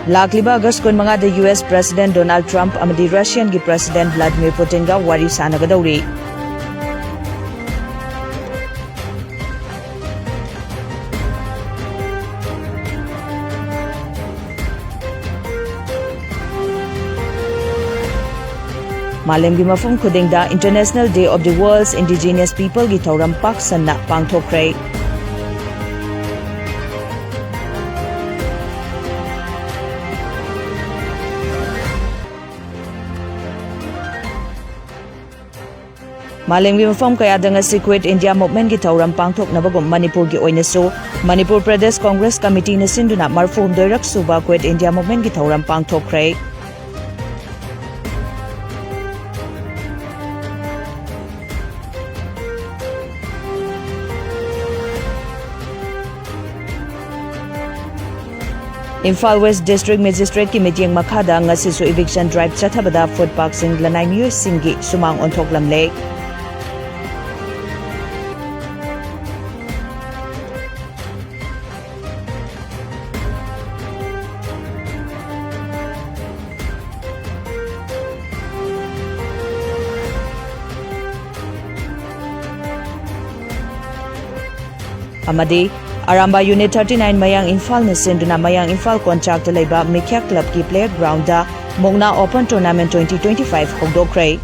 Lakliba August 15 da US President Donald Trump amadi Russian gi President Vladimir Putin ga wari sanagadauri. Malemgi mafum khudingda International Day of the World's Indigenous People gi thauram pak sanna pangthokre. Malemgi mafam kayada ngasi Quit India Movement gi thauram pangthoknabagum Manipur gi oinasu Manipur Pradesh Congress Committee na sinduna marfum doirak suba Quit India Movement gi thauram pangthokre. Imphal West District Magistrate ki meeting makhada ngasi su eviction drive chathabada food park sing lanai miyoi singi sumang onthok lamle. Amadi Aramba Unit 39 Mayang Imphal na sinduna Mayang Imphal contract laiba Mikya Club ki playground da MUKNA Open Tournament 2025 hongdokre.